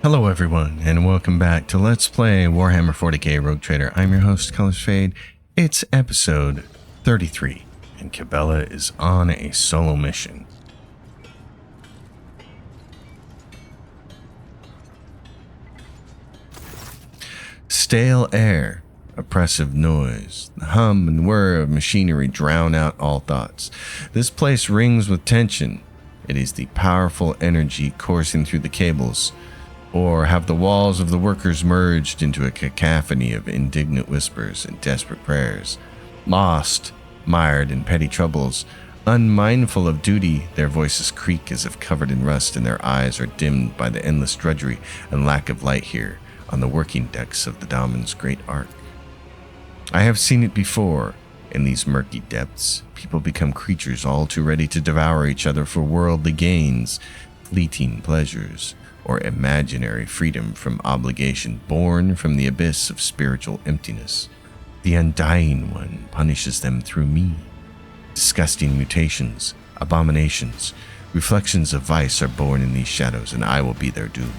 Hello everyone, and welcome back to Let's Play Warhammer 40k Rogue Trader. I'm your host, Colors Fade. It's episode 33, and Cabela is on a solo mission. Stale air, oppressive noise, the hum and whir of machinery drown out all thoughts. This place rings with tension. It is the powerful energy coursing through the cables. Or have the walls of the workers merged into a cacophony of indignant whispers and desperate prayers? Lost, mired in petty troubles, unmindful of duty, their voices creak as if covered in rust, and their eyes are dimmed by the endless drudgery and lack of light here on the working decks of the Damon's great ark. I have seen it before. In these murky depths, people become creatures all too ready to devour each other for worldly gains, fleeting pleasures, or imaginary freedom from obligation born from the abyss of spiritual emptiness. The Undying One punishes them through me. Disgusting mutations, abominations, reflections of vice are born in these shadows, and I will be their doom.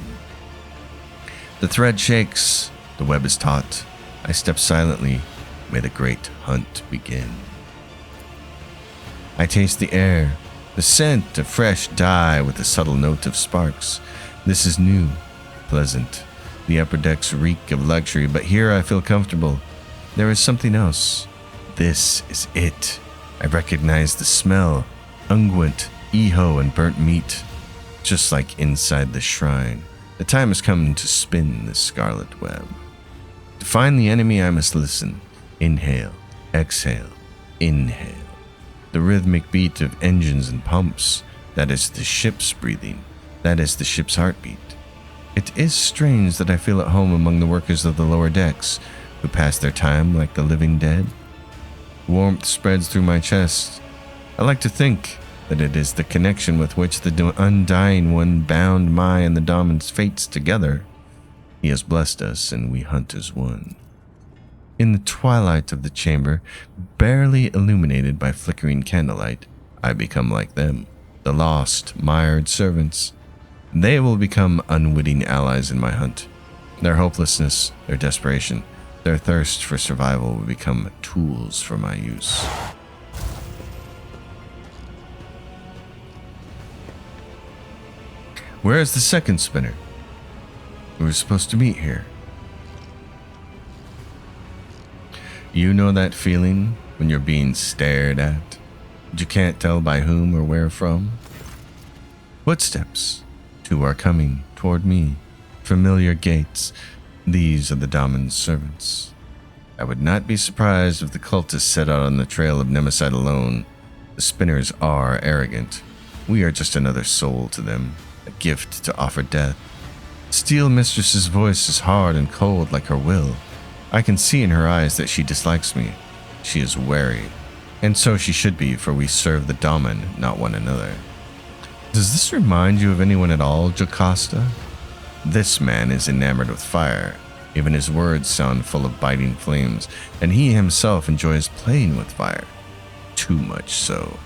The thread shakes, the web is taut. I step silently. May the great hunt begin. I taste the air, the scent of fresh dye with a subtle note of sparks. This is new, pleasant. The upper decks reek of luxury, but here I feel comfortable. There is something else. This is it. I recognize the smell. Unguent, eho, and burnt meat. Just like inside the shrine. The time has come to spin the scarlet web. To find the enemy, I must listen. Inhale, exhale, inhale. The rhythmic beat of engines and pumps. That is the ship's breathing. That is the ship's heartbeat. It is strange that I feel at home among the workers of the lower decks, who pass their time like the living dead. Warmth spreads through my chest. I like to think that it is the connection with which the Undying One bound my and the Damon's fates together. He has blessed us, and we hunt as one. In the twilight of the chamber, barely illuminated by flickering candlelight, I become like them, the lost, mired servants. They will become unwitting allies in my hunt. Their hopelessness, their desperation, their thirst for survival will become tools for my use. Where is the second spinner? We were supposed to meet here. You know that feeling when you're being stared at, but you can't tell by whom or where from? Footsteps. Two are coming toward me. Familiar gaits. These are the Damon's servants. I would not be surprised if the cultists set out on the trail of Nemesis alone. The spinners are arrogant. We are just another soul to them, a gift to offer death. Steel Mistress's voice is hard and cold like her will. I can see in her eyes that she dislikes me. She is wary. And so she should be, for we serve the Damon, not one another. Does this remind you of anyone at all, Jocasta? This man is enamored with fire. Even his words sound full of biting flames, and he himself enjoys playing with fire. Too much so.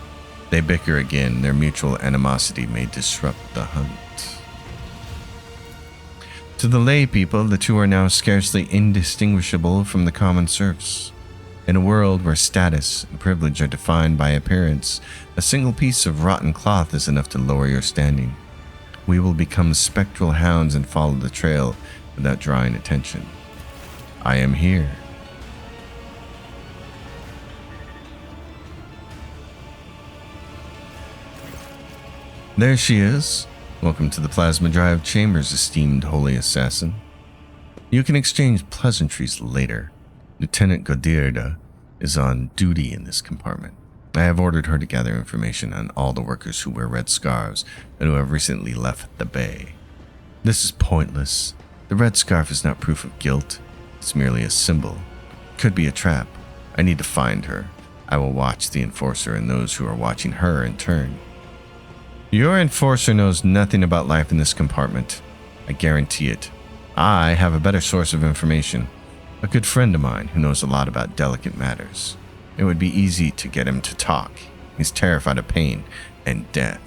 They bicker again. Their mutual animosity may disrupt the hunt. To the lay people, the two are now scarcely indistinguishable from the common serfs. In a world where status and privilege are defined by appearance, a single piece of rotten cloth is enough to lower your standing. We will become spectral hounds and follow the trail without drawing attention. I am here. There she is. Welcome to the Plasma Drive Chambers, esteemed holy assassin. You can exchange pleasantries later. Lieutenant Godirda is on duty in this compartment. I have ordered her to gather information on all the workers who wear red scarves and who have recently left the bay. This is pointless. The red scarf is not proof of guilt. It's merely a symbol. It could be a trap. I need to find her. I will watch the Enforcer and those who are watching her in turn. Your Enforcer knows nothing about life in this compartment. I guarantee it. I have a better source of information. A good friend of mine who knows a lot about delicate matters. It would be easy to get him to talk. He's terrified of pain and death.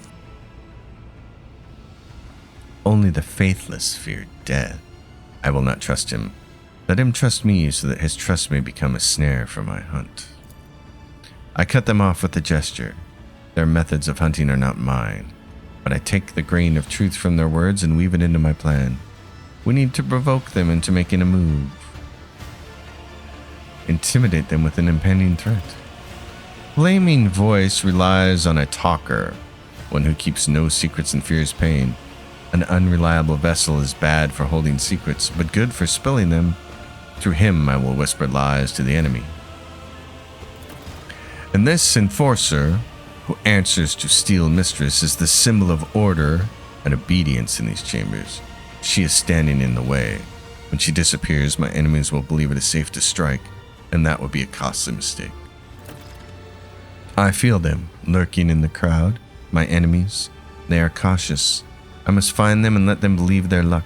Only the faithless fear death. I will not trust him. Let him trust me so that his trust may become a snare for my hunt. I cut them off with a gesture. Their methods of hunting are not mine, but I take the grain of truth from their words and weave it into my plan. We need to provoke them into making a move. Intimidate them with an impending threat. Flaming voice relies on a talker, one who keeps no secrets and fears pain. An unreliable vessel is bad for holding secrets, but good for spilling them. Through him I will whisper lies to the enemy. And this enforcer, who answers to Steel Mistress, is the symbol of order and obedience in these chambers. She is standing in the way. When she disappears, my enemies will believe it is safe to strike, and that would be a costly mistake. I feel them lurking in the crowd, my enemies. They are cautious. I must find them and let them believe their luck.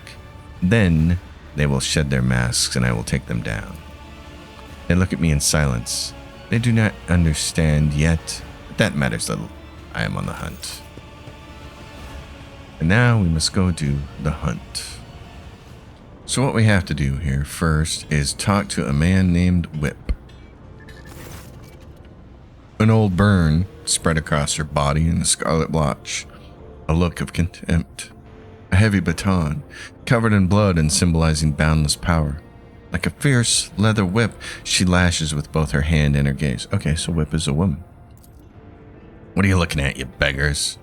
Then they will shed their masks and I will take them down. They look at me in silence. They do not understand yet, but that matters little. I am on the hunt. And now we must go do the hunt. So what we have to do here first is talk to a man named Whip. An old burn spread across her body in a scarlet blotch, a look of contempt. A heavy baton, covered in blood and symbolizing boundless power. Like a fierce leather whip, she lashes with both her hand and her gaze. Okay, so Whip is a woman. What are you looking at, you beggars?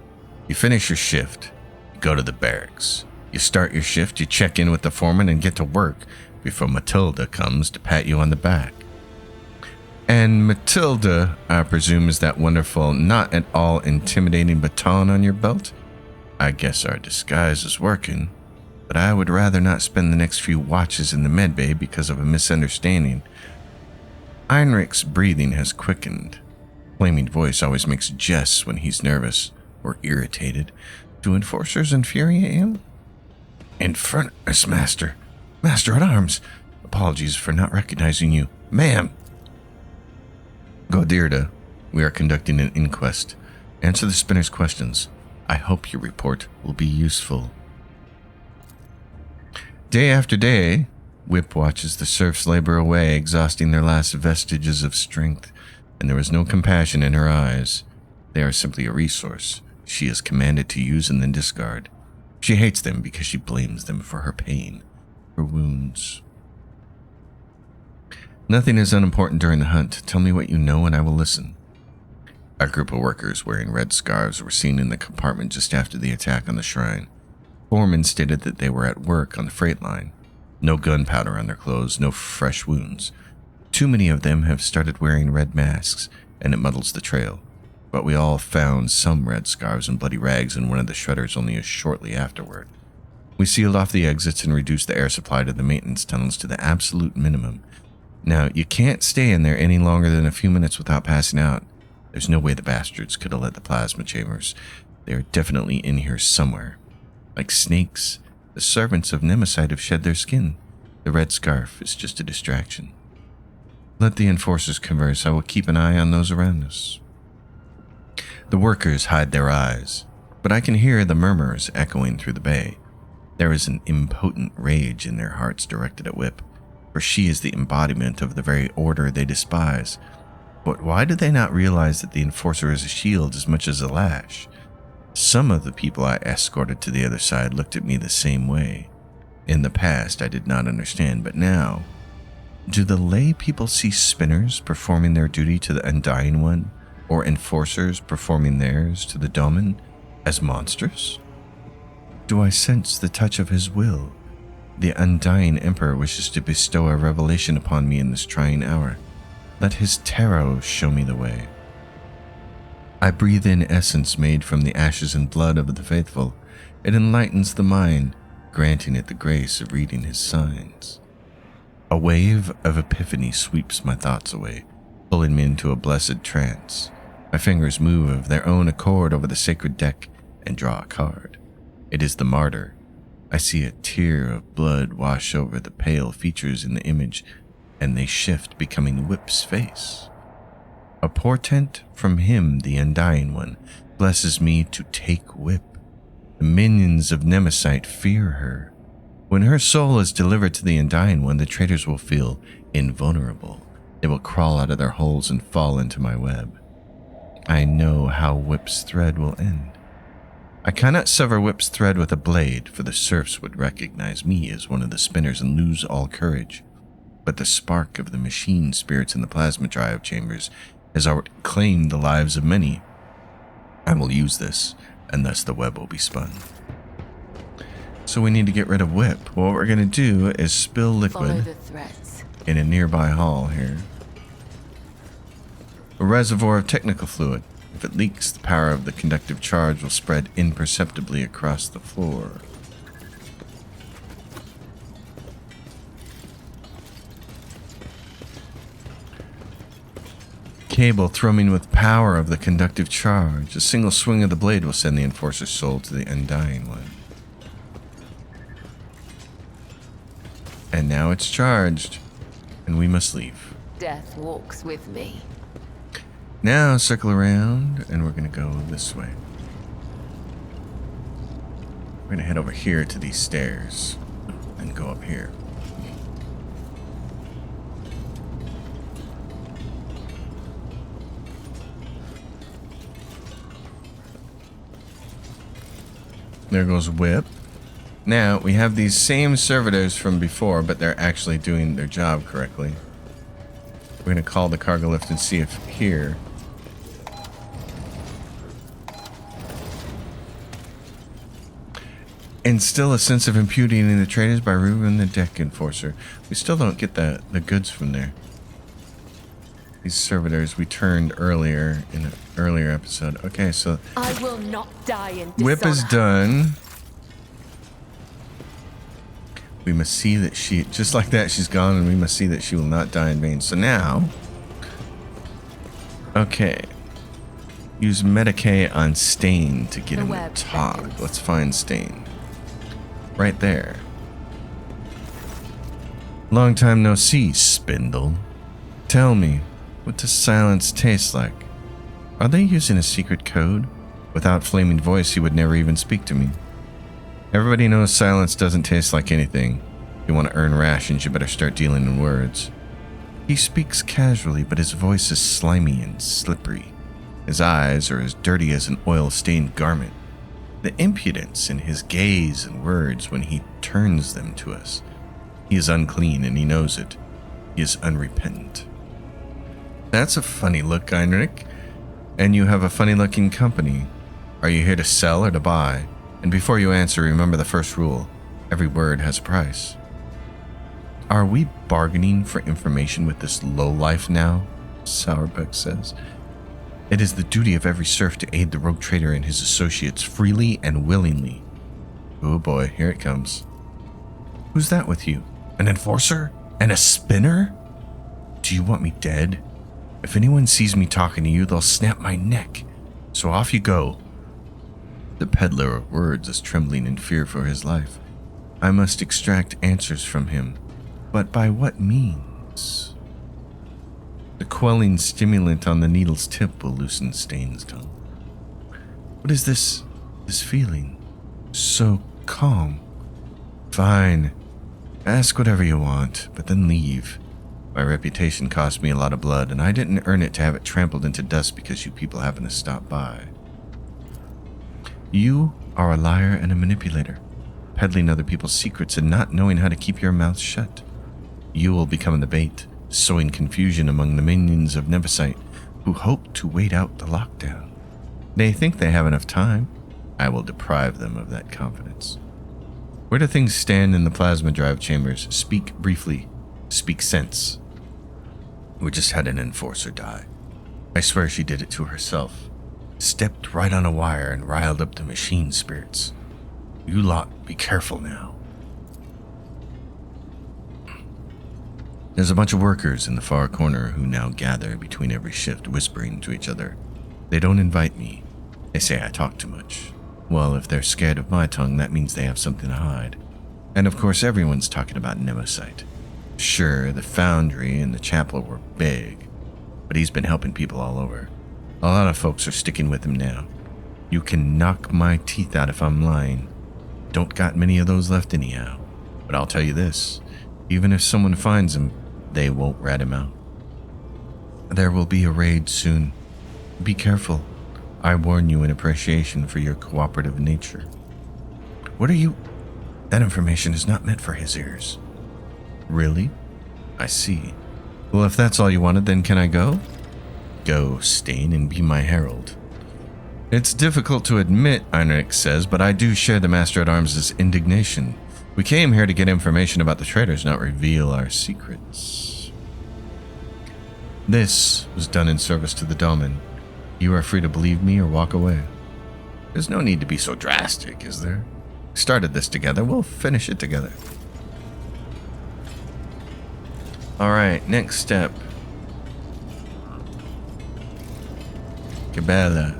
You finish your shift, you go to the barracks. You start your shift, you check in with the foreman and get to work before Matilda comes to pat you on the back. And Matilda, I presume, is that wonderful, not at all intimidating baton on your belt? I guess our disguise is working, but I would rather not spend the next few watches in the medbay because of a misunderstanding. Heinrich's breathing has quickened. Flaming voice always makes jests when he's nervous or irritated. Do enforcers infuriate him? Infernus, Master. Master at Arms. Apologies for not recognizing you. Ma'am. Godirda, we are conducting an inquest. Answer the spinner's questions. I hope your report will be useful. Day after day, Whip watches the serfs labor away, exhausting their last vestiges of strength, and there is no compassion in her eyes. They are simply a resource she is commanded to use and then discard. She hates them because she blames them for her pain, her wounds. Nothing is unimportant during the hunt. Tell me what you know and I will listen. A group of workers wearing red scarves were seen in the compartment just after the attack on the shrine. Foreman stated that they were at work on the freight line. No gunpowder on their clothes, no fresh wounds. Too many of them have started wearing red masks, and it muddles the trail. But we all found some red scarves and bloody rags in one of the shredders only shortly afterward. We sealed off the exits and reduced the air supply to the maintenance tunnels to the absolute minimum. Now, you can't stay in there any longer than a few minutes without passing out. There's no way the bastards could have let the plasma chambers. They are definitely in here somewhere. Like snakes, the servants of Nemesis have shed their skin. The red scarf is just a distraction. Let the enforcers converse. I will keep an eye on those around us. The workers hide their eyes, but I can hear the murmurs echoing through the bay. There is an impotent rage in their hearts directed at Whip, for she is the embodiment of the very order they despise. But why do they not realize that the enforcer is a shield as much as a lash? Some of the people I escorted to the other side looked at me the same way. In the past, I did not understand, but now, do the lay people see spinners performing their duty to the Undying One, or enforcers performing theirs to the Domin, as monsters? Do I sense the touch of his will? The Undying Emperor wishes to bestow a revelation upon me in this trying hour. Let his tarot show me the way. I breathe in essence made from the ashes and blood of the faithful. It enlightens the mind, granting it the grace of reading his signs. A wave of epiphany sweeps my thoughts away, pulling me into a blessed trance. My fingers move of their own accord over the sacred deck and draw a card. It is the martyr. I see a tear of blood wash over the pale features in the image, and they shift, becoming Whip's face. A portent from him, the Undying One, blesses me to take Whip. The minions of Nemesis fear her. When her soul is delivered to the Undying One, the traitors will feel invulnerable. They will crawl out of their holes and fall into my web. I know how Whip's thread will end. I cannot sever Whip's thread with a blade, for the serfs would recognize me as one of the spinners and lose all courage. But the spark of the machine spirits in the plasma drive chambers has already claimed the lives of many. I will use this, and thus the web will be spun. So we need to get rid of Whip. What we're going to do is spill liquid in a nearby hall here. A reservoir of technical fluid. If it leaks, the power of the conductive charge will spread imperceptibly across the floor. Cable thrumming with power of the conductive charge. A single swing of the blade will send the Enforcer's soul to the Undying One. And now it's charged, and we must leave. Death walks with me. Now circle around, and we're going to go this way. We're going to head over here to these stairs and go up here. There goes Whip. Now, we have these same servitors from before, but they're actually doing their job correctly. We're going to call the cargo lift and see if here... Instill a sense of impunity in the traders by removing the deck enforcer. We still don't get the goods from there. These servitors we turned earlier in an earlier episode. Okay, so... I will not die in dishonor. Whip is done. We must see that she... Just like that, she's gone, and we must see that she will not die in vain. So now... Okay. Use Medicae on Stain to get him to talk. Let's find Stain. Right there. Long time no see, Spindle. Tell me, what does silence taste like? Are they using a secret code? Without Flaming Voice, he would never even speak to me. Everybody knows silence doesn't taste like anything. If you want to earn rations, you better start dealing in words. He speaks casually, but his voice is slimy and slippery. His eyes are as dirty as an oil-stained garment. The impudence in his gaze and words when he turns them to us. He is unclean and he knows it. He is unrepentant. That's a funny look, Heinrich. And you have a funny-looking company. Are you here to sell or to buy? And before you answer, remember the first rule. Every word has a price. Are we bargaining for information with this lowlife now? Sauerbeck says. It is the duty of every serf to aid the rogue trader and his associates freely and willingly. Oh boy, here it comes. Who's that with you? An enforcer? And a spinner? Do you want me dead? If anyone sees me talking to you, they'll snap my neck. So off you go. The peddler of words is trembling in fear for his life. I must extract answers from him. But by what means? The quelling stimulant on the needle's tip will loosen Stain's tongue. What is this feeling? So calm. Fine. Ask whatever you want, but then leave. My reputation cost me a lot of blood, and I didn't earn it to have it trampled into dust because you people happen to stop by. You are a liar and a manipulator, peddling other people's secrets and not knowing how to keep your mouth shut. You will become the bait, sowing confusion among the minions of Nemesis who hope to wait out the lockdown. They think they have enough time. I will deprive them of that confidence. Where do things stand in the plasma drive chambers? Speak briefly. Speak sense. We just had an enforcer die. I swear she did it to herself. Stepped right on a wire and riled up the machine spirits. You lot, be careful now. There's a bunch of workers in the far corner who now gather between every shift, whispering to each other. They don't invite me. They say I talk too much. Well, if they're scared of my tongue, that means they have something to hide. And of course, everyone's talking about Nemesis. Sure, the foundry and the chapel were big, but he's been helping people all over. A lot of folks are sticking with him now. You can knock my teeth out if I'm lying. Don't got many of those left anyhow. But I'll tell you this, even if someone finds him, they won't rat him out. There will be a raid soon. Be careful. I warn you in appreciation for your cooperative nature. What are you... That information is not meant for his ears. Really? I see. Well, if that's all you wanted, then can I go? Go, Stain, and be my herald. It's difficult to admit, Heinrich says, but I do share the Master-at-Arms' indignation. We came here to get information about the traitors, not reveal our secrets. This was done in service to the Daemon. You are free to believe me or walk away. There's no need to be so drastic, is there? We started this together, we'll finish it together. Alright, next step. Cabela.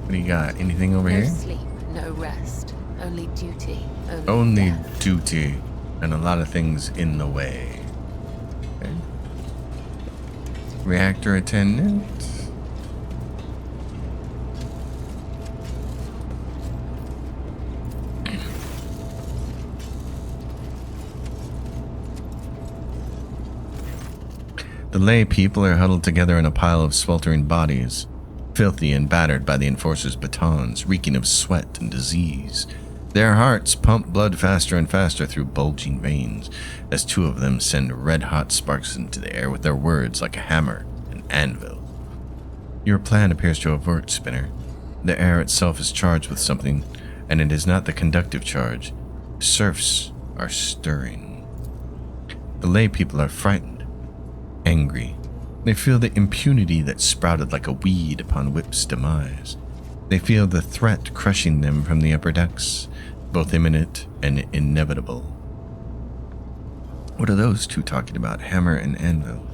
What do you got? Anything over No here? sleep, no rest. Only duty. Only death. duty. And a lot of things in the way. Okay. Reactor attendant. The lay people are huddled together in a pile of sweltering bodies, filthy and battered by the enforcers' batons, reeking of sweat and disease. Their hearts pump blood faster and faster through bulging veins, as two of them send red-hot sparks into the air with their words like a hammer and anvil. Your plan appears to have worked, Spinner. The air itself is charged with something, and it is not the conductive charge. Serfs are stirring. The lay people are frightened. Angry. They feel the impunity that sprouted like a weed upon Whip's demise. They feel the threat crushing them from the upper decks, both imminent and inevitable. What are those two talking about, hammer and anvil?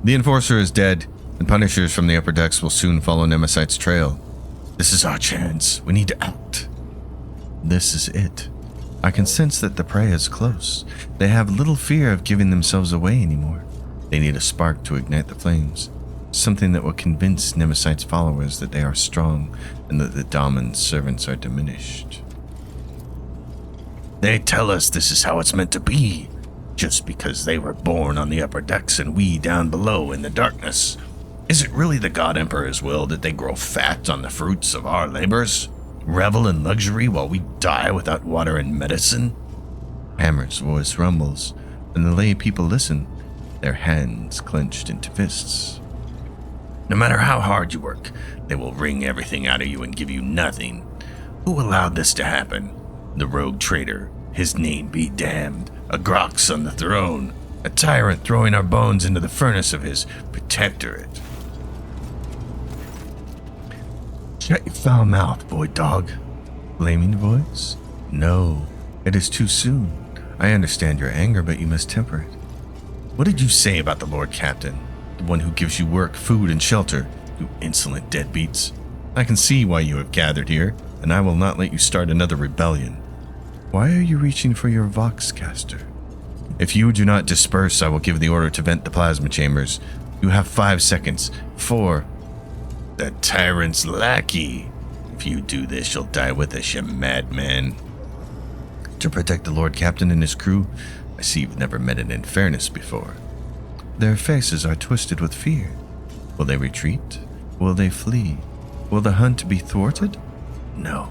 The Enforcer is dead, and Punishers from the upper decks will soon follow Nemesis' trail. This is our chance. We need to act. This is it. I can sense that the prey is close. They have little fear of giving themselves away anymore. They need a spark to ignite the flames, something that will convince Nemesis' followers that they are strong and that the Daemon's servants are diminished. They tell us this is how it's meant to be, just because they were born on the upper decks and we down below in the darkness. Is it really the God Emperor's will that they grow fat on the fruits of our labors, revel in luxury while we die without water and medicine? Hammer's voice rumbles, and the lay people listen, their hands clenched into fists. No matter how hard you work, they will wring everything out of you and give you nothing. Who allowed this to happen? The rogue traitor, his name be damned, a Grox on the throne, a tyrant throwing our bones into the furnace of his protectorate. Shut your foul mouth, boy dog. Blaming voice? No, it is too soon. I understand your anger, but you must temper it. What did you say about the Lord Captain? The one who gives you work, food, and shelter, you insolent deadbeats. I can see why you have gathered here, and I will not let you start another rebellion. Why are you reaching for your Voxcaster? If you do not disperse, I will give the order to vent the plasma chambers. You have 5 seconds. 4. The tyrant's lackey. If you do this, you'll die with us, you madman. To protect the Lord Captain and his crew, I see you've never met an Infernus before. Their faces are twisted with fear. Will they retreat? Will they flee? Will the hunt be thwarted? No.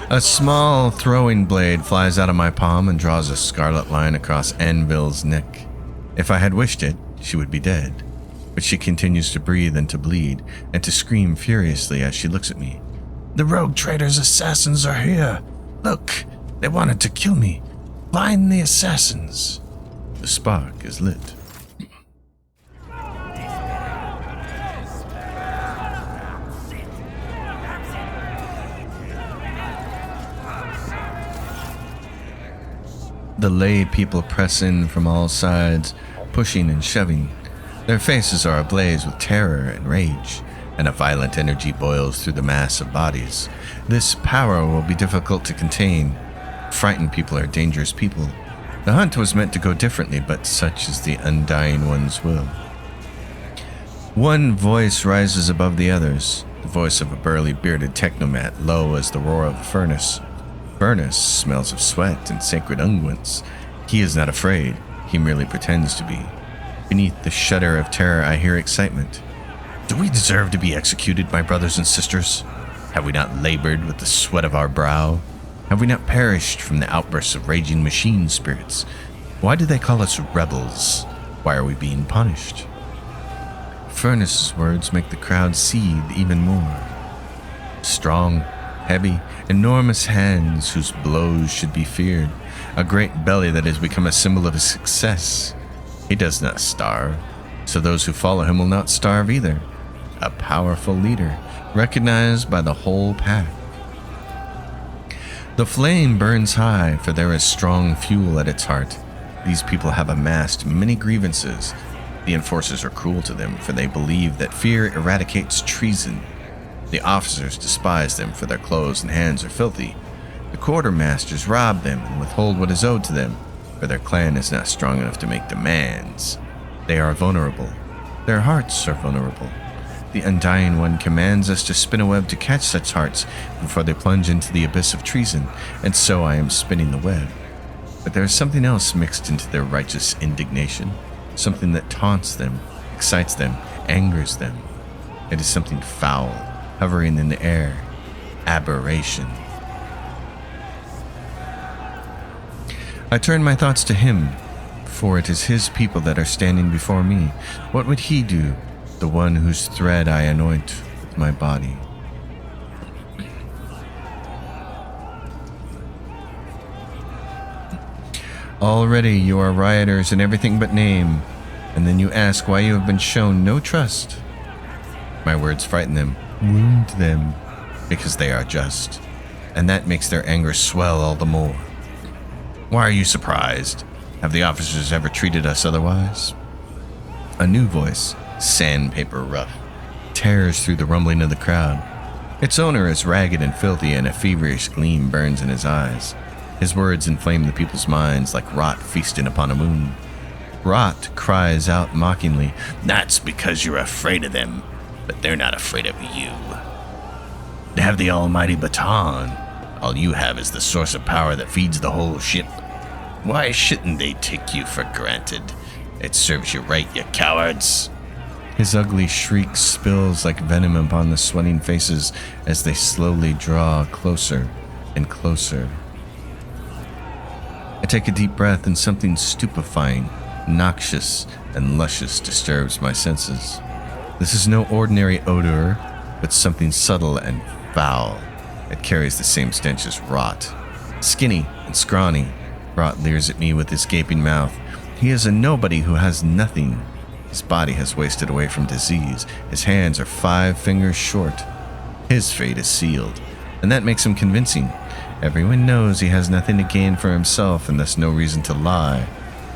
A small throwing blade flies out of my palm and draws a scarlet line across Anvil's neck. If I had wished it, she would be dead. But she continues to breathe and to bleed, and to scream furiously as she looks at me. The rogue traitors' assassins are here. Look, they wanted to kill me. Find the assassins. The spark is lit. The lay people press in from all sides, pushing and shoving. Their faces are ablaze with terror and rage, and a violent energy boils through the mass of bodies. This power will be difficult to contain. Frightened people are dangerous people. The hunt was meant to go differently, but such is the Undying One's will. One voice rises above the others, the voice of a burly, bearded technomat, low as the roar of a furnace. Furnace smells of sweat and sacred unguents. He is not afraid, he merely pretends to be. Beneath the shudder of terror, I hear excitement. Do we deserve to be executed, my brothers and sisters? Have we not labored with the sweat of our brow? Have we not perished from the outbursts of raging machine spirits? Why do they call us rebels? Why are we being punished? Furnace's words make the crowd seethe even more. Strong, heavy, enormous hands whose blows should be feared. A great belly that has become a symbol of his success. He does not starve, so those who follow him will not starve either. A powerful leader, recognized by the whole pack. The flame burns high, for there is strong fuel at its heart. These people have amassed many grievances. The enforcers are cruel to them, for they believe that fear eradicates treason. The officers despise them, for their clothes and hands are filthy. The quartermasters rob them and withhold what is owed to them, for their clan is not strong enough to make demands. They are vulnerable. Their hearts are vulnerable. The Undying One commands us to spin a web to catch such hearts before they plunge into the abyss of treason, and so I am spinning the web. But there is something else mixed into their righteous indignation. Something that taunts them, excites them, angers them. It is something foul, hovering in the air. Aberration. I turn my thoughts to him, for it is his people that are standing before me. What would he do, the one whose thread I anoint with my body? Already you are rioters in everything but name, and then you ask why you have been shown no trust. My words frighten them, wound them, because they are just, and that makes their anger swell all the more. Why are you surprised? Have the officers ever treated us otherwise? A new voice, sandpaper rough, tears through the rumbling of the crowd. Its owner is ragged and filthy, and a feverish gleam burns in his eyes. His words inflame the people's minds like rot feasting upon a moon. Rot cries out mockingly, "That's because you're afraid of them, but they're not afraid of you. They have the almighty baton. All you have is the source of power that feeds the whole ship. Why shouldn't they take you for granted? It serves you right, you cowards." His ugly shriek spills like venom upon the sweating faces as they slowly draw closer and closer. I take a deep breath, and something stupefying, noxious, and luscious disturbs my senses. This is no ordinary odor, but something subtle and foul. It carries the same stench as rot. Skinny and scrawny, Rot leers at me with his gaping mouth. He is a nobody who has nothing. His body has wasted away from disease. His hands are 5 fingers short. His fate is sealed, and that makes him convincing. Everyone knows he has nothing to gain for himself, and thus no reason to lie.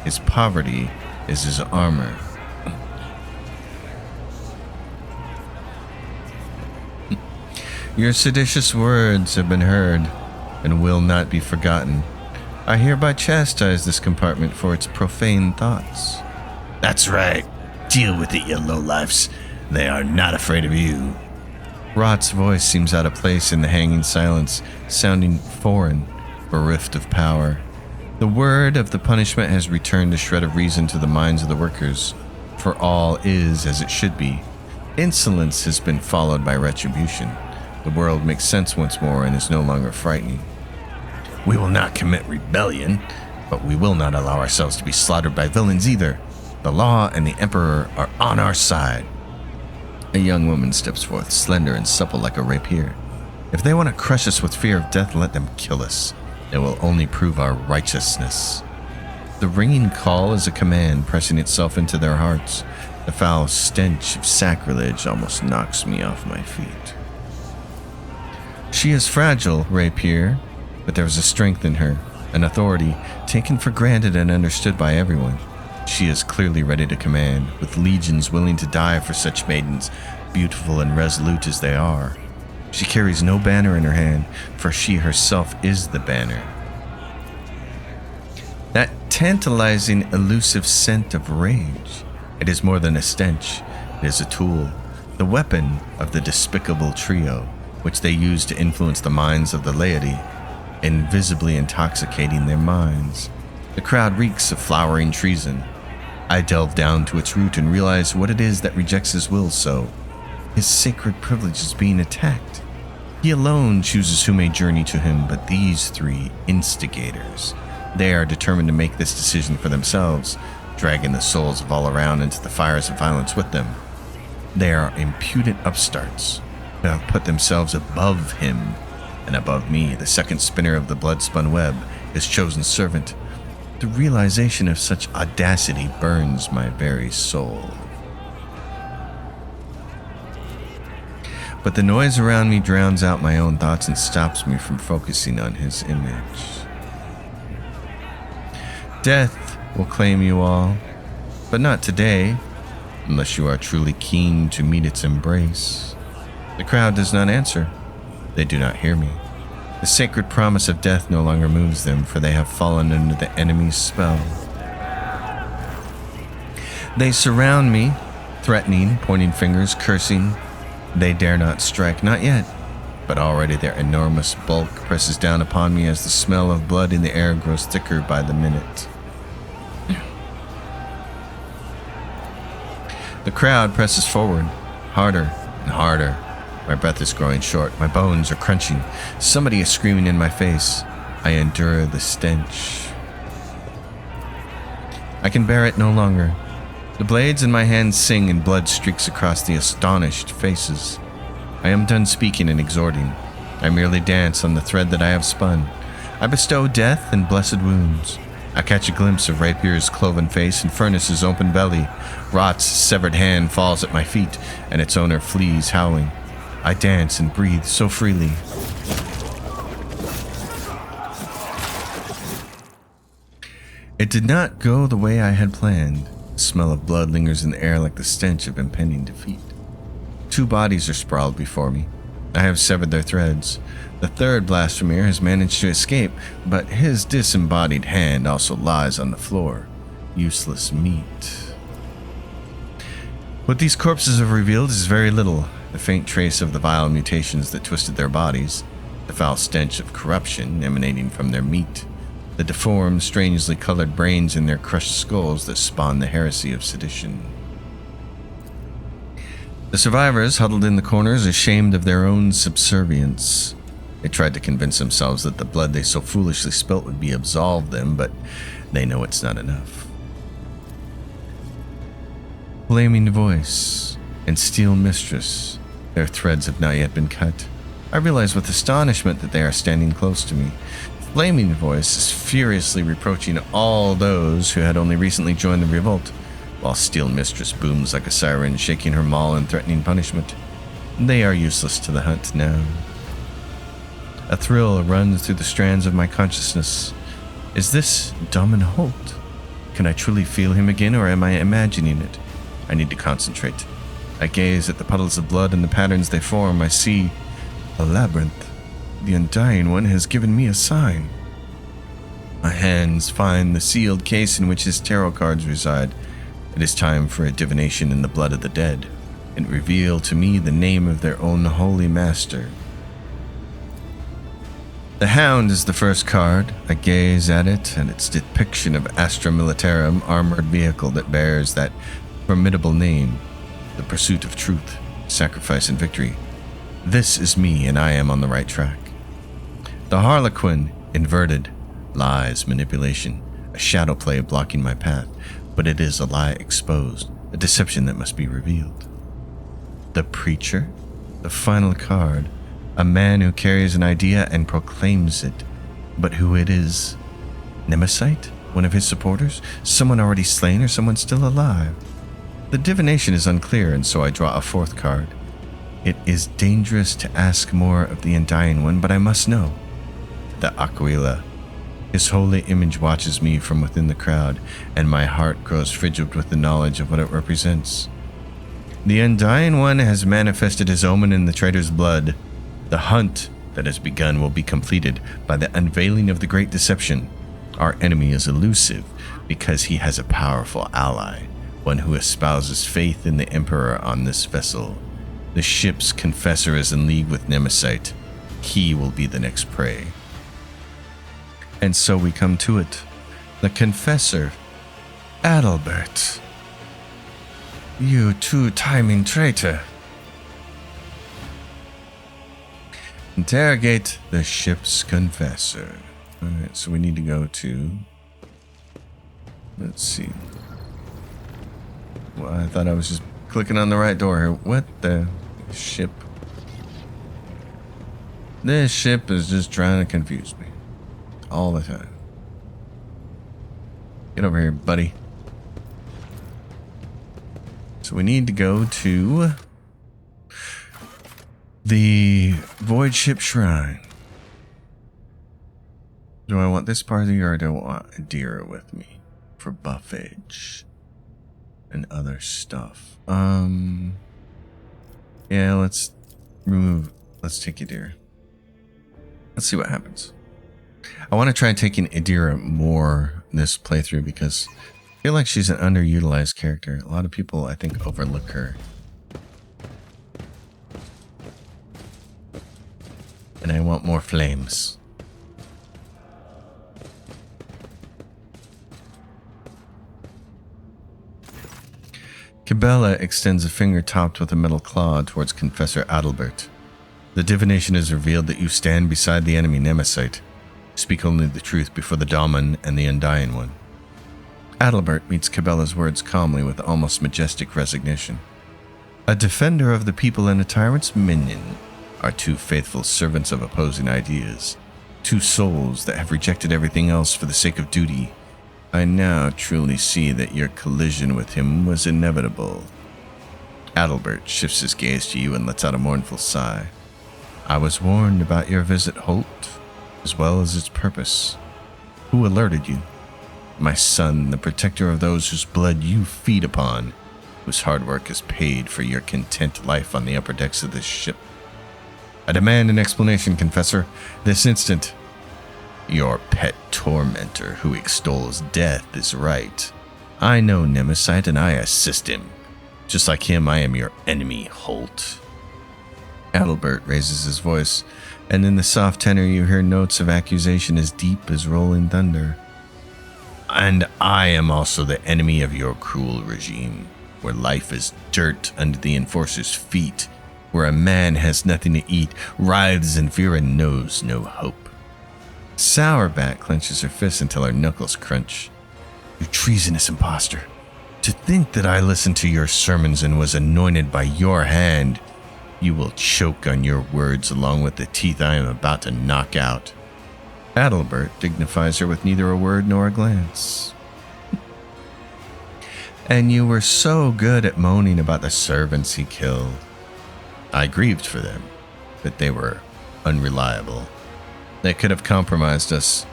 His poverty is his armor. Your seditious words have been heard, and will not be forgotten. I hereby chastise this compartment for its profane thoughts. That's right. Deal with it, you lowlifes. They are not afraid of you. Rot's voice seems out of place in the hanging silence, sounding foreign, bereft of power. The word of the punishment has returned a shred of reason to the minds of the workers, for all is as it should be. Insolence has been followed by retribution. The world makes sense once more and is no longer frightening. We will not commit rebellion, but we will not allow ourselves to be slaughtered by villains either. The law and the Emperor are on our side. A young woman steps forth, slender and supple like a rapier. If they want to crush us with fear of death, let them kill us. It will only prove our righteousness. The ringing call is a command pressing itself into their hearts. The foul stench of sacrilege almost knocks me off my feet. She is fragile, rapier, but there is a strength in her, an authority taken for granted and understood by everyone. She is clearly ready to command, with legions willing to die for such maidens, beautiful and resolute as they are. She carries no banner in her hand, for she herself is the banner. That tantalizing, elusive scent of rage. It is more than a stench. It is a tool, the weapon of the despicable trio, which they use to influence the minds of the laity, invisibly intoxicating their minds. The crowd reeks of flowering treason. I delve down to its root and realize what it is that rejects his will so. His sacred privilege is being attacked. He alone chooses who may journey to him, but these three instigators, they are determined to make this decision for themselves, dragging the souls of all around into the fires of violence with them. They are impudent upstarts who have put themselves above him and above me, the second spinner of the blood-spun web, his chosen servant. The realization of such audacity burns my very soul. But the noise around me drowns out my own thoughts and stops me from focusing on his image. Death will claim you all, but not today, unless you are truly keen to meet its embrace. The crowd does not answer. They do not hear me. The sacred promise of death no longer moves them, for they have fallen under the enemy's spell. They surround me, threatening, pointing fingers, cursing. They dare not strike, not yet, but already their enormous bulk presses down upon me as the smell of blood in the air grows thicker by the minute. The crowd presses forward, harder and harder. My breath is growing short, my bones are crunching. Somebody is screaming in my face. I endure the stench. I can bear it no longer. The blades in my hands sing and blood streaks across the astonished faces. I am done speaking and exhorting. I merely dance on the thread that I have spun. I bestow death and blessed wounds. I catch a glimpse of Rapier's cloven face and Furnace's open belly. Rot's severed hand falls at my feet, and its owner flees howling. I dance and breathe so freely. It did not go the way I had planned. The smell of blood lingers in the air like the stench of impending defeat. 2 bodies are sprawled before me. I have severed their threads. The third blasphemer has managed to escape, but his disembodied hand also lies on the floor. Useless meat. What these corpses have revealed is very little. The faint trace of the vile mutations that twisted their bodies, the foul stench of corruption emanating from their meat, the deformed, strangely colored brains in their crushed skulls that spawn the heresy of sedition. The survivors huddled in the corners, ashamed of their own subservience. They tried to convince themselves that the blood they so foolishly spilt would be absolve them, but they know it's not enough. Flaming voice and steel mistress, their threads have not yet been cut. I realize with astonishment that they are standing close to me. Flaming voice is furiously reproaching all those who had only recently joined the revolt, while Steel Mistress booms like a siren, shaking her maul and threatening punishment. They are useless to the hunt now. A thrill runs through the strands of my consciousness. Is this Daman Holt? Can I truly feel him again, or am I imagining it? I need to concentrate. I gaze at the puddles of blood and the patterns they form. I see a labyrinth. The Undying One has given me a sign. My hands find the sealed case in which his tarot cards reside. It is time for a divination in the blood of the dead, and reveal to me the name of their own holy master. The Hound is the first card. I gaze at it and its depiction of Astra Militarum, armored vehicle that bears that formidable name, the pursuit of truth, sacrifice, and victory. This is me, and I am on the right track. The Harlequin, inverted, lies, manipulation, a shadow play blocking my path, but it is a lie exposed, a deception that must be revealed. The Preacher, the final card, a man who carries an idea and proclaims it, but who it is? Nemesite? One of his supporters? Someone already slain or someone still alive? The divination is unclear, and so I draw a 4th card. It is dangerous to ask more of the Undying One, but I must know. The Aquila. His holy image watches me from within the crowd, and my heart grows frigid with the knowledge of what it represents. The Undying One has manifested his omen in the traitor's blood. The hunt that has begun will be completed by the unveiling of the great deception. Our enemy is elusive, because he has a powerful ally, one who espouses faith in the Emperor on this vessel. The ship's Confessor is in league with Nemesis. He will be the next prey. And so we come to it. The Confessor, Adalbert. You two-timing traitor. Interrogate the ship's Confessor. Alright, so we need to go to... Let's see. Well, I thought I was just clicking on the right door here. What the ship? This ship is just trying to confuse me. All the time. Get over here, buddy. So we need to go to the Void Ship Shrine. Do I want this party or do I want Adira with me for buffage and other stuff? Yeah, let's take Adira. Let's see what happens. I want to try taking Adira more this playthrough because I feel like she's an underutilized character. A lot of people, I think, overlook her. And I want more flames. Cabela extends a finger topped with a metal claw towards Confessor Adalbert. The divination is revealed that you stand beside the enemy Nemesis. Speak only the truth before the Daemon and the Undying One. Adalbert meets Cabela's words calmly with almost majestic resignation. A defender of the people and a tyrant's minion are two faithful servants of opposing ideas, two souls that have rejected everything else for the sake of duty. I now truly see that your collision with him was inevitable. Adalbert shifts his gaze to you and lets out a mournful sigh. I was warned about your visit, Holt, as well as its purpose. Who alerted you? My son, the protector of those whose blood you feed upon, whose hard work is paid for your content life on the upper decks of this ship. I demand an explanation, Confessor, this instant. Your pet tormentor who extols death is right. I know Nemesis and I assist him. Just like him, I am your enemy, Holt. Adalbert raises his voice, and in the soft tenor you hear notes of accusation as deep as rolling thunder. And I am also the enemy of your cruel regime, where life is dirt under the Enforcer's feet, where a man has nothing to eat, writhes in fear and knows no hope. Sourback clenches her fists until her knuckles crunch. You treasonous imposter. To think that I listened to your sermons and was anointed by your hand. You will choke on your words along with the teeth I am about to knock out. Adalbert dignifies her with neither a word nor a glance. And you were so good at moaning about the servants he killed. I grieved for them, but they were unreliable. They could have compromised us.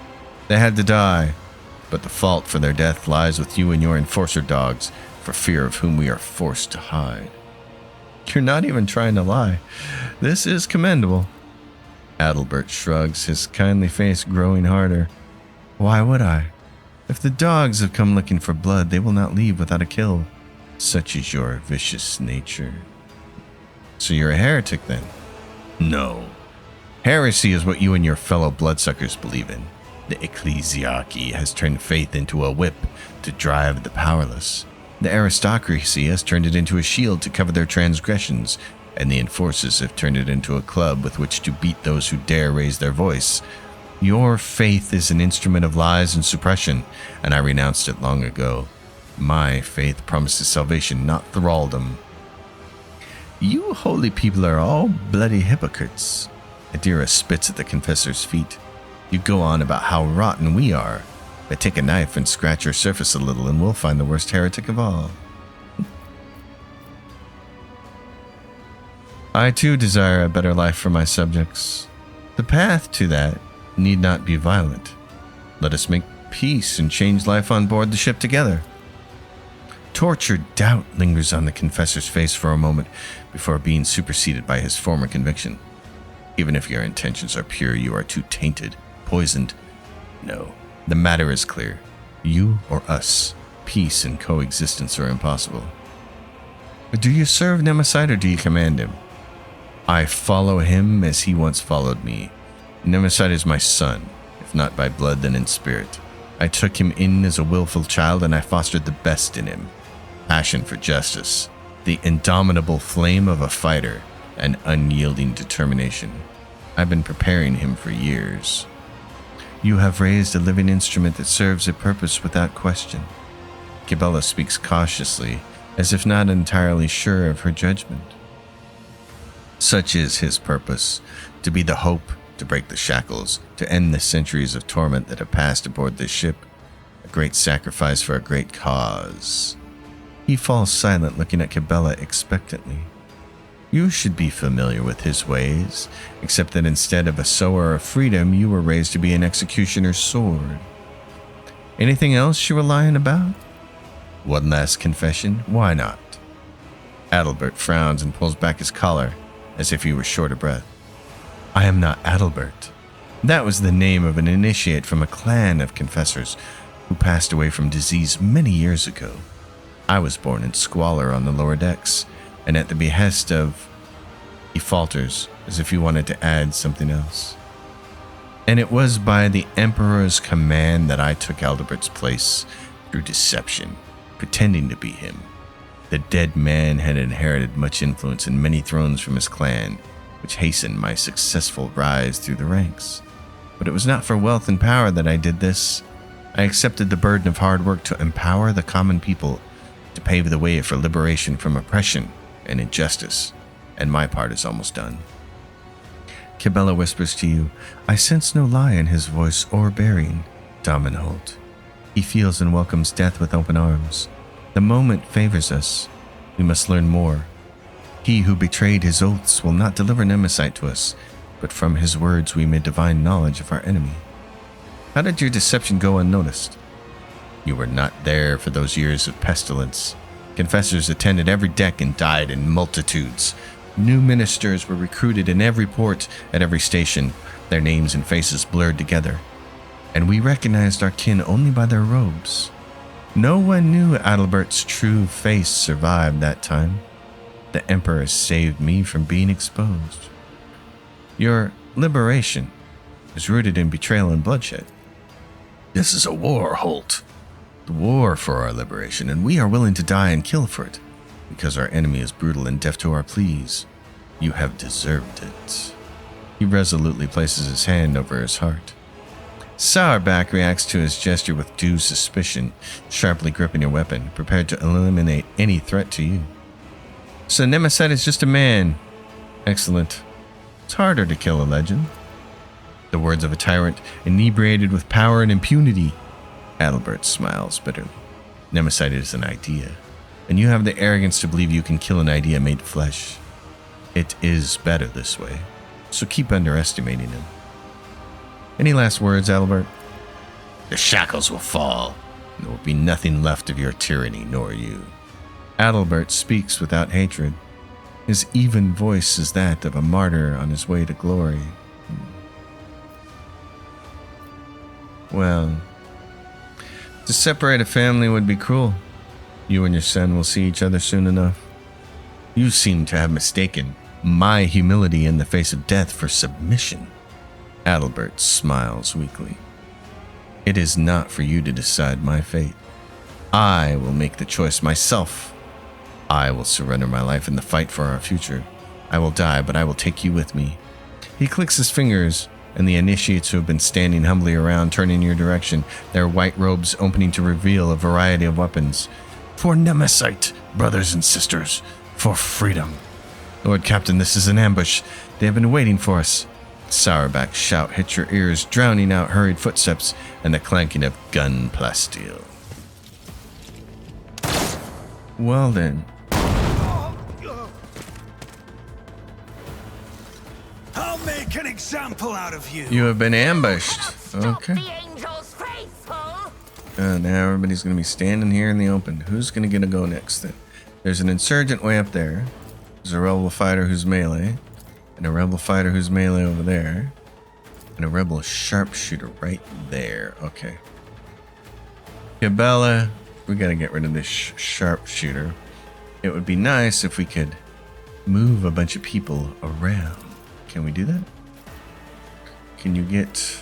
They had to die, but the fault for their death lies with you and your enforcer dogs, for fear of whom we are forced to hide. You're not even trying to lie. This is commendable. Adalbert shrugs, his kindly face growing harder. Why would I? If the dogs have come looking for blood, they will not leave without a kill. Such is your vicious nature. So you're a heretic then? No. Heresy is what you and your fellow bloodsuckers believe in. The ecclesiarchy has turned faith into a whip to drive the powerless. The aristocracy has turned it into a shield to cover their transgressions, and the enforcers have turned it into a club with which to beat those who dare raise their voice. Your faith is an instrument of lies and suppression, and I renounced it long ago. My faith promises salvation, not thraldom. You holy people are all bloody hypocrites. Adira spits at the Confessor's feet. You go on about how rotten we are, but take a knife and scratch your surface a little and we'll find the worst heretic of all. I too desire a better life for my subjects. The path to that need not be violent. Let us make peace and change life on board the ship together. Tortured doubt lingers on the Confessor's face for a moment before being superseded by his former conviction. Even if your intentions are pure, you are too tainted, poisoned. No, the matter is clear. You or us. Peace and coexistence are impossible. Do you serve Nemesis or do you command him? I follow him as he once followed me. Nemesis is my son, if not by blood then in spirit. I took him in as a willful child and I fostered the best in him. Passion for justice, the indomitable flame of a fighter, and unyielding determination. I've been preparing him for years. You have raised a living instrument that serves a purpose without question. Cabela speaks cautiously, as if not entirely sure of her judgment. Such is his purpose, to be the hope, to break the shackles, to end the centuries of torment that have passed aboard this ship. A great sacrifice for a great cause. He falls silent, looking at Cabela expectantly. You should be familiar with his ways, except that instead of a sower of freedom, you were raised to be an executioner's sword. Anything else you were lying about? One last confession? Why not? Adalbert frowns and pulls back his collar, as if he were short of breath. I am not Adalbert. That was the name of an initiate from a clan of confessors who passed away from disease many years ago. I was born in squalor on the lower decks, and at the behest of... He falters, as if he wanted to add something else. And it was by the Emperor's command that I took Adalbert's place through deception, pretending to be him. The dead man had inherited much influence and many thrones from his clan, which hastened my successful rise through the ranks. But it was not for wealth and power that I did this. I accepted the burden of hard work to empower the common people, to pave the way for liberation from oppression and injustice, and my part is almost done. Cabela whispers to you. I sense no lie in his voice or bearing. Dominholt. He feels and welcomes death with open arms. The moment favors us. We must learn more. He who betrayed his oaths will not deliver Nemesis to us, but from his words we may divine knowledge of our enemy. How did your deception go unnoticed? You were not there for those years of pestilence. Confessors attended every deck and died in multitudes. New ministers were recruited in every port, at every station, their names and faces blurred together. And we recognized our kin only by their robes. No one knew Adalbert's true face survived that time. The Emperor saved me from being exposed. Your liberation is rooted in betrayal and bloodshed. This is a war, Holt. The war for our liberation, and we are willing to die and kill for it, because our enemy is brutal and deaf to our pleas. You have deserved it. He resolutely places his hand over his heart. Sourback reacts to his gesture with due suspicion, sharply gripping your weapon, prepared to eliminate any threat to you. So Nemesis is just a man. Excellent. It's harder to kill a legend. The words of a tyrant, inebriated with power and impunity. Adalbert smiles bitterly. Nemesis is an idea, and you have the arrogance to believe you can kill an idea made flesh. It is better this way, so keep underestimating him. Any last words, Adalbert? The shackles will fall. There will be nothing left of your tyranny, nor you. Adalbert speaks without hatred. His even voice is that of a martyr on his way to glory. Well, to separate a family would be cruel. You and your son will see each other soon enough. You seem to have mistaken my humility in the face of death for submission. Adalbert smiles weakly. It is not for you to decide my fate. I will make the choice myself. I will surrender my life in the fight for our future. I will die, but I will take you with me. He clicks his fingers, and the initiates who have been standing humbly around turn in your direction, their white robes opening to reveal a variety of weapons. For Nemesis, brothers and sisters, for freedom. Lord Captain, this is an ambush. They have been waiting for us. Sourback's shout hits your ears, drowning out hurried footsteps and the clanking of gun plasteel. Well then. I'll make an example out of you. You have been ambushed. Okay. Now everybody's going to be standing here in the open. Who's going to go next then? There's an insurgent way up there. There's a rebel fighter who's melee. And a rebel fighter who's melee over there. And a rebel sharpshooter right there. Okay. Cabela, we gotta get rid of this sharpshooter. It would be nice if we could move a bunch of people around. Can we do that? Can you get...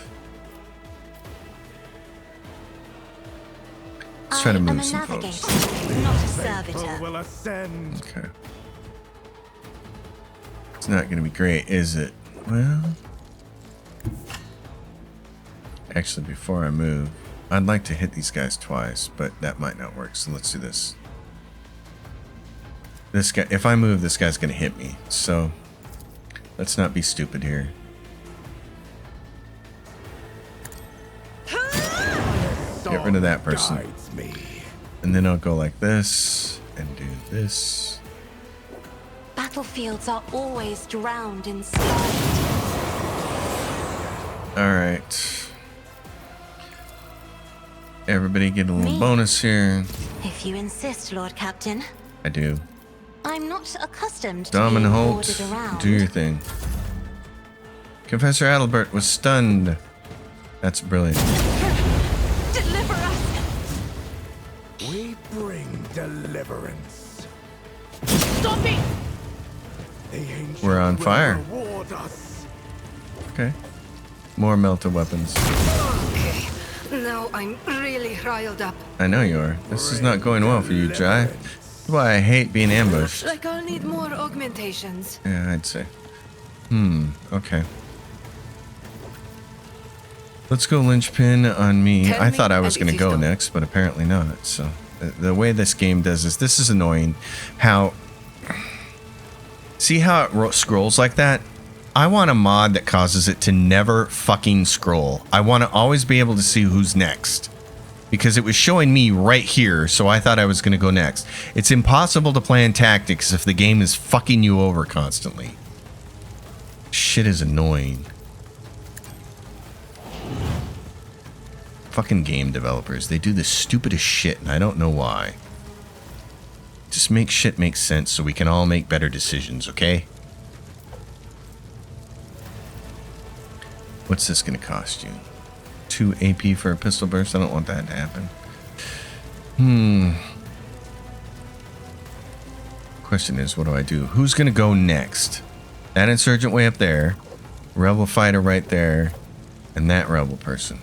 Let's try to move some folks. Not a servitor. Will ascend. Okay. It's not going to be great, is it? Well... Actually, before I move, I'd like to hit these guys twice, but that might not work, so let's do this. This guy, if I move, this guy's going to hit me, so let's not be stupid here. Get rid of that person. And then I'll go like this and do this. Battlefields are always drowned in sky. Alright. Everybody get a little bonus here. If you insist, Lord Captain. I do. I'm not accustomed to Dom and being Holt, ordered around. do your thing. Confessor Adalbert was stunned. That's brilliant. Deliver us! We bring deliverance. Stop it! The ancient We're on will fire. reward us. Okay. More melted weapons. Okay, now I'm really riled up. I know you are. This is not going well for you, Jai. That's why I hate being ambushed. Like I'll need more augmentations. Yeah, I'd say. Okay. Let's go linchpin on me. Tell I me, thought I was and going to if you go don't. next, but apparently not. So the way this game does this is annoying. How... See how it scrolls like that? I want a mod that causes it to never fucking scroll. I want to always be able to see who's next. Because it was showing me right here, so I thought I was going to go next. It's impossible to plan tactics if the game is fucking you over constantly. Shit is annoying. Fucking game developers, they do the stupidest shit, and I don't know why. Just make shit make sense so we can all make better decisions, okay? What's this going to cost you? 2 AP for a pistol burst? I don't want that to happen. Question is, what do I do? Who's going to go next? That insurgent way up there, rebel fighter right there, and that rebel person.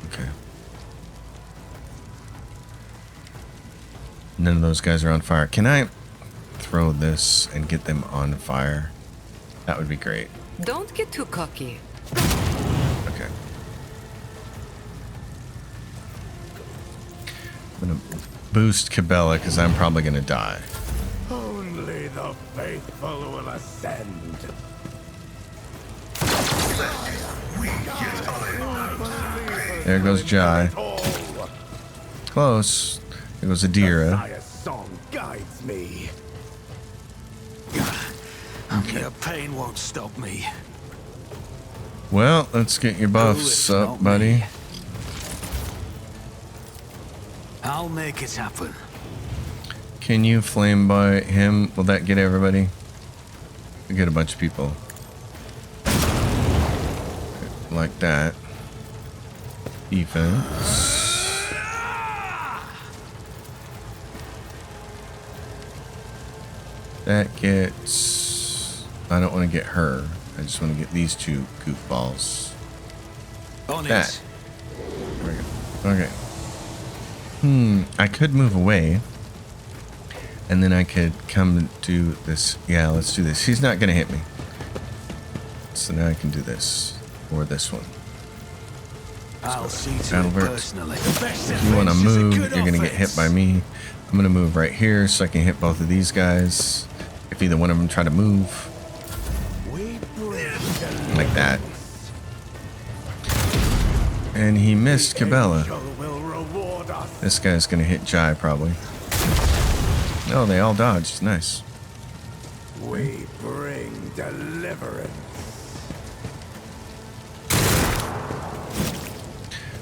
Okay. None of those guys are on fire. Can I throw this and get them on fire? That would be great. Don't get too cocky. Okay. I'm gonna boost Cabela because I'm probably gonna die. Only the faithful will ascend. There goes Jai. Close. There goes Adira. Messiah's song guides me. Your pain won't stop me. Well, let's get your buffs Oh, up, it's not buddy. me. I'll make it happen. Can you flame by him? Will that get everybody? We'll get a bunch of people. Like that. Defense. That gets... I don't want to get her. I just want to get these two goofballs. On That. it. There we go. Okay. I could move away. And then I could come and do this. Yeah, let's do this. He's not going to hit me. So now I can do this. Or this one. I'll see to Adalbert. it personally. If you want to move, you're going to get hit by me. I'm going to move right here so I can hit both of these guys. If either one of them try to move. Like that. And he missed Cabela. This guy's going to hit Jai probably. Oh, they all dodged. Nice. We bring deliverance.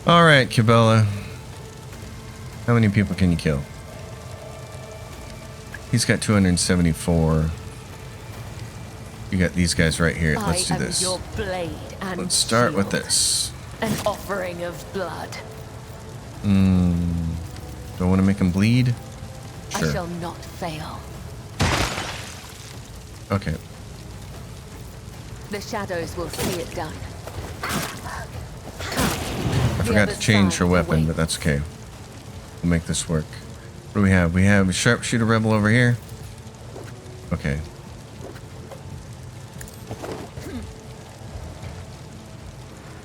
All right, Cabela. How many people can you kill? He's got 274. You got these guys right here. Let's do this. Your blade and Let's start with shield. this. An offering of blood. Do I want to make him bleed? I Sure. shall not fail. Okay. The shadows will see it done. I forgot to change her weapon, but that's okay. We'll make this work. What do we have? We have a sharpshooter rebel over here. Okay.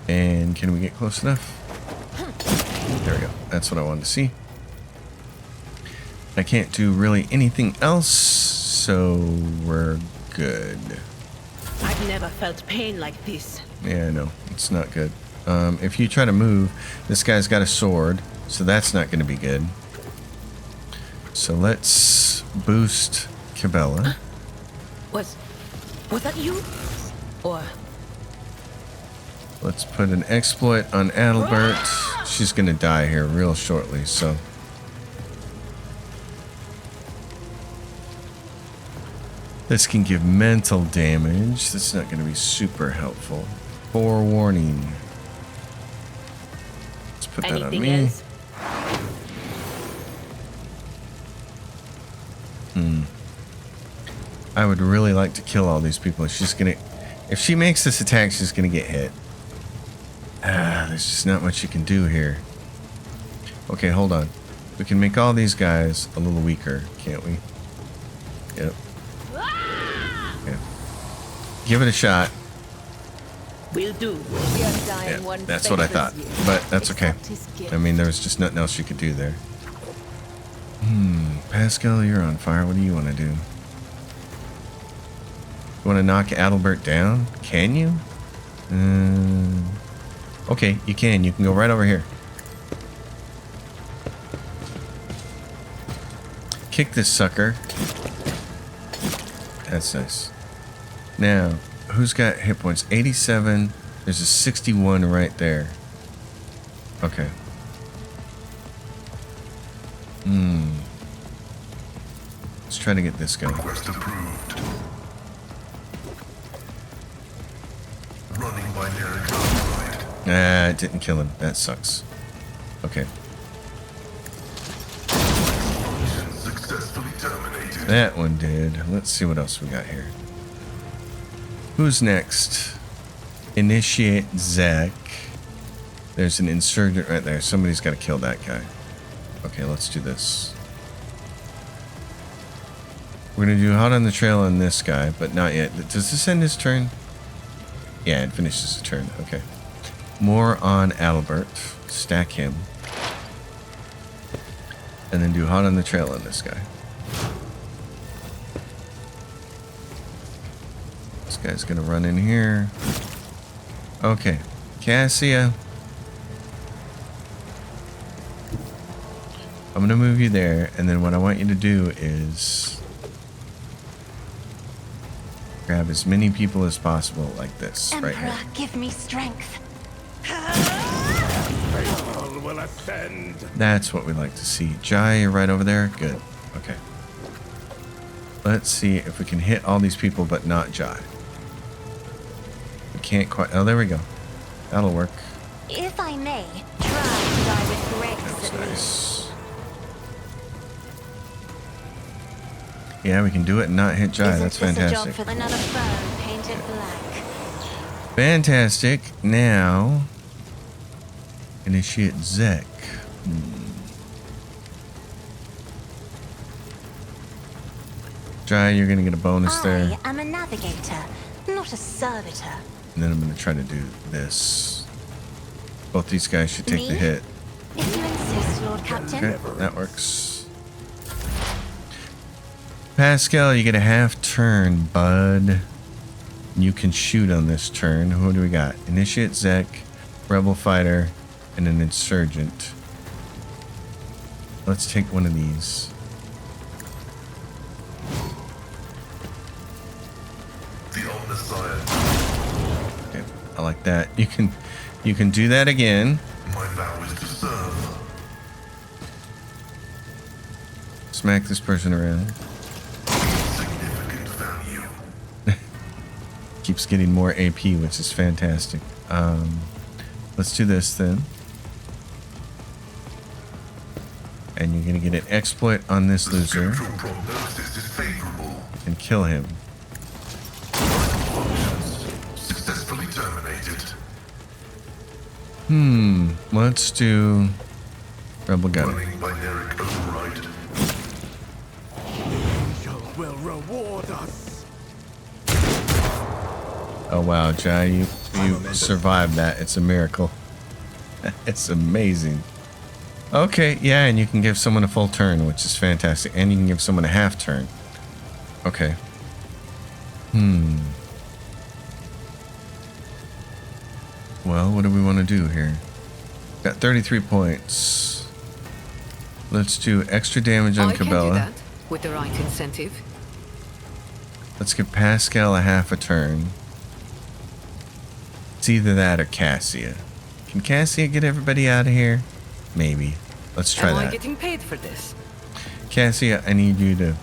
And can we get close enough? There we go. That's what I wanted to see. I can't do really anything else, so we're good. I've never felt pain like this. Yeah, I know. It's not good. If you try to move, this guy's got a sword, so that's not going to be good. So let's boost Cabela. Was that you? Or Let's put an exploit on Adalbert. She's going to die here real shortly, so... This can give mental damage. That's not going to be super helpful. Forewarning. Let's put that on anything me. else? I would really like to kill all these people. She's gonna... If she makes this attack, she's gonna get hit. There's just not much you can do here. Okay, hold on. We can make all these guys a little weaker, can't we? Yep. Yeah. Give it a shot. Will do. The undying Yeah, one that's what I thought. favors you. But that's okay. Accept his gift. I mean, there was just nothing else you could do there. Pascal, you're on fire. What do you want to do? You want to knock Adalbert down? Can you? Okay, you can. You can go right over here. Kick this sucker. That's nice. Now, who's got hit points? 87. There's a 61 right there. Okay. Let's try to get this guy. Request approved. Running binary code. It didn't kill him. That sucks. Okay. Successfully terminated. That one did. Let's see what else we got here. Who's next? Initiate Zek. There's an insurgent right there. Somebody's got to kill that guy. Okay, let's do this. We're going to do hot on the trail on this guy, but not yet. Does this end his turn? Yeah, it finishes the turn. Okay. More on Adalbert. Stack him. And then do hot on the trail on this guy. This guy's going to run in here. Okay. Cassia. I'm going to move you there, and then what I want you to do is grab as many people as possible like this, right Emperor, here. give me strength. Faithful will ascend. That's what we like to see. Jai, you're right over there? Good. Okay. Let's see if we can hit all these people, but not Jai. We can't quite... Oh, there we go. That'll work. If I may, try to die with grace That's at least. nice. Yeah, we can do it and not hit Jai. That's Isn't this a job fantastic. for another foe painted black? Fantastic. Now, initiate Zek. Jai, you're going to get a bonus there. I am a navigator, not a servitor. And then I'm going to try to do this. Both these guys should take the Me? hit. If you insist, Lord Captain. Okay, that works. Pascal, you get a half turn, bud. You can shoot on this turn. Who do we got? Initiate Zek, Rebel Fighter, and an Insurgent. Let's take one of these. The Omniscient. Okay, I like that. You can do that again. My vow is to serve. Smack this person around. Significant value. Keeps getting more AP, which is fantastic. Let's do this then. And you're going to get an exploit on this The loser spiritual prognosis is favorable. and kill him. Functions successfully terminated. Let's do Rebel Gunner. Running binaric override. Angel will reward us. Oh wow, Jai, you survived that. It's a miracle. It's amazing. Okay, yeah, and you can give someone a full turn, which is fantastic. And you can give someone a half turn. Okay. Well, what do we want to do here? Got 33 points. Let's do extra damage on I can do Cabela. that with the right incentive. Let's give Pascal a half a turn. It's either that or Cassia. Can Cassia get everybody out of here? Maybe. Let's try Am I that. getting paid for this? Cassia, I need you to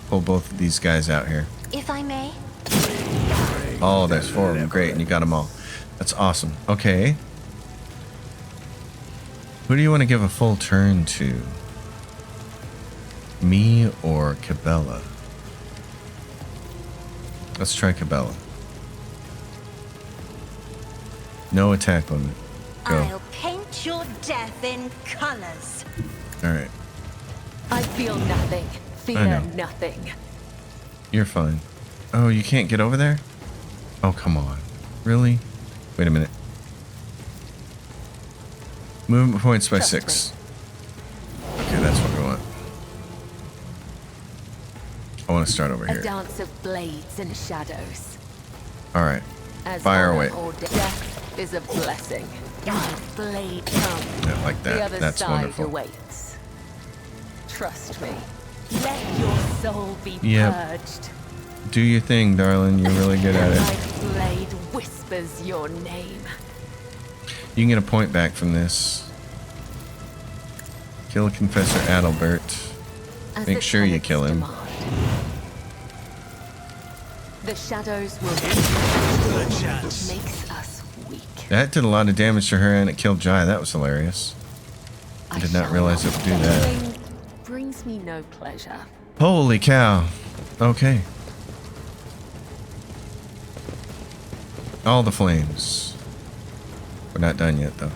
pull both of these guys out here. If I may. Oh, there's 4 of them. Great, and you got them all. That's awesome. Okay. Who do you want to give a full turn to? Me or Cabela? Let's try Cabela. No attack limit. Go. I'll paint your death in colors. Alright. I feel nothing. I Fear know. nothing. You're fine. Oh, you can't get over there? Oh, come on. Really? Wait a minute. Movement points by Trust 6. Okay, that's what we want. I want to start over A here. dance of blades and shadows. Alright. As Fire honor away. or death is a blessing. My blade comes. Yeah, like The that. other That's side wonderful. awaits. Trust me. Let your soul be Yep. purged. Do your thing, darling. You're really good at it. My blade whispers your name. You can get a point back from this. Kill Confessor Adalbert. As Make the sure you tenets kill him. demand. The shadows will Still a be chance. makes us weak. That did a lot of damage to her and it killed Jai. That was hilarious. I did not shall realize it would do that. Killing brings me no pleasure. Holy cow. Okay. All the flames. We're not done yet, though.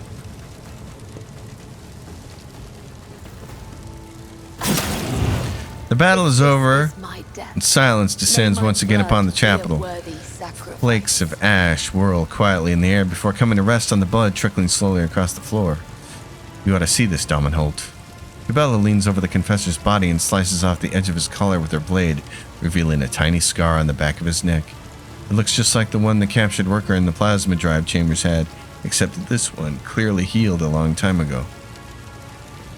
The battle is over, This is my death. and silence descends May my once again upon the blood be a chapel. worthy sacrifice. Flakes of ash whirl quietly in the air before coming to rest on the blood trickling slowly across the floor. You ought to see this, Dominholt. Cabela leans over the Confessor's body and slices off the edge of his collar with her blade, revealing a tiny scar on the back of his neck. It looks just like the one the captured worker in the plasma drive chambers had, except that this one clearly healed a long time ago.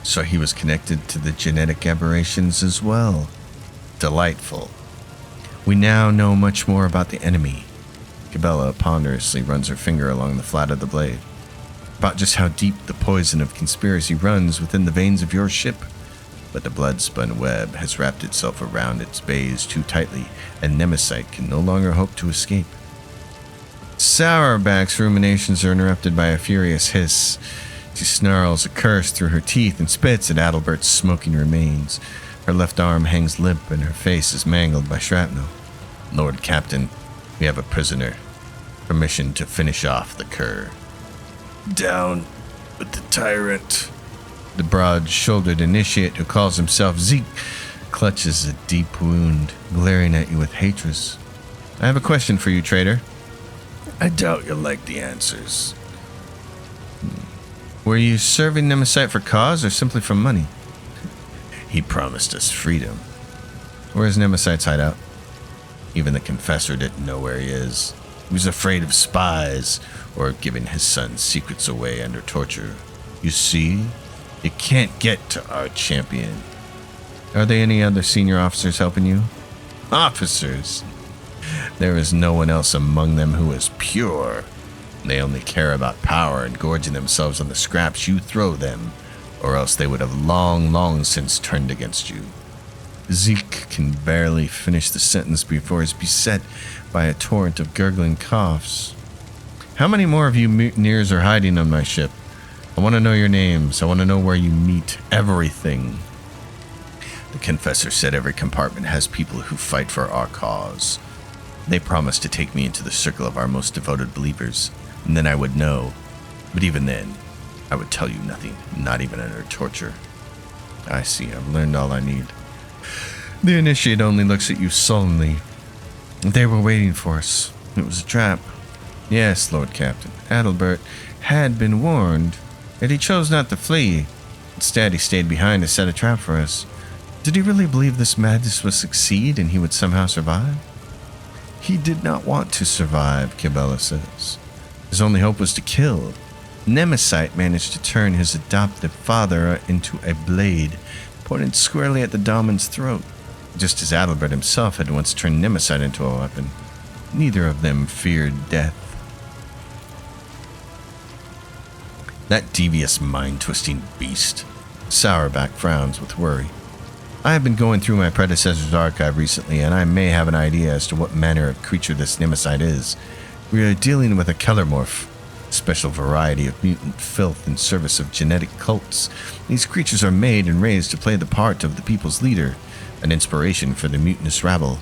So he was connected to the genetic aberrations as well. Delightful. We now know much more about the enemy. Cabela ponderously runs her finger along the flat of the blade. About just how deep the poison of conspiracy runs within the veins of your ship. But the blood-spun web has wrapped itself around its bays too tightly, and Nemesis can no longer hope to escape. Sourback's ruminations are interrupted by a furious hiss. She snarls a curse through her teeth and spits at Adalbert's smoking remains. Her left arm hangs limp and her face is mangled by shrapnel. Lord Captain, we have a prisoner. Permission to finish off the cur. Down with the tyrant. The broad-shouldered initiate who calls himself Zeke clutches a deep wound, glaring at you with hatred. I have a question for you, traitor. I doubt you'll like the answers. Were you serving Nemesis for cause or simply for money? He promised us freedom. Where's Nemesite's hideout? Even the Confessor didn't know where he is. He was afraid of spies or of giving his son's secrets away under torture. You see, you can't get to our champion. Are there any other senior officers helping you? Officers? There is no one else among them who is pure. They only care about power and gorging themselves on the scraps you throw them, or else they would have long since turned against you. Zeke can barely finish the sentence before he's beset by a torrent of gurgling coughs. How many more of you mutineers are hiding on my ship? I want to know your names. I want to know where you meet. Everything. The Confessor said every compartment has people who fight for our cause. They promised to take me into the circle of our most devoted believers, and then I would know. But even then, I would tell you nothing, not even under torture. I see. I've learned all I need. The Initiate only looks at you sullenly. They were waiting for us. It was a trap. Yes, Lord Captain. Adalbert had been warned, yet he chose not to flee. Instead, he stayed behind to set a trap for us. Did he really believe this madness would succeed and he would somehow survive? He did not want to survive, Cabela says. His only hope was to kill. Nemesis managed to turn his adoptive father into a blade, pointed squarely at the Damon's throat, just as Adalbert himself had once turned Nemesis into a weapon. Neither of them feared death. That devious, mind-twisting beast. Sourback frowns with worry. I have been going through my predecessor's archive recently, and I may have an idea as to what manner of creature this Nemesis is. We are dealing with a Kellermorph, a special variety of mutant filth in service of genetic cults. These creatures are made and raised to play the part of the people's leader, an inspiration for the mutinous rabble.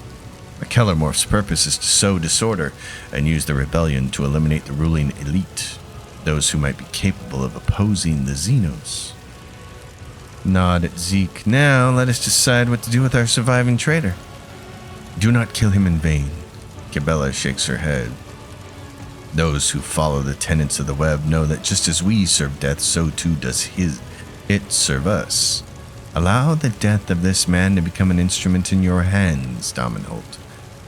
A Kellermorph's purpose is to sow disorder and use the rebellion to eliminate the ruling elite, those who might be capable of opposing the Xenos. Nod at Zeke. Now let us decide what to do with our surviving traitor. Do not kill him in vain. Cabela shakes her head. Those who follow the tenets of the web know that just as we serve death, so too does it serve us. Allow the death of this man to become an instrument in your hands, Damenholt.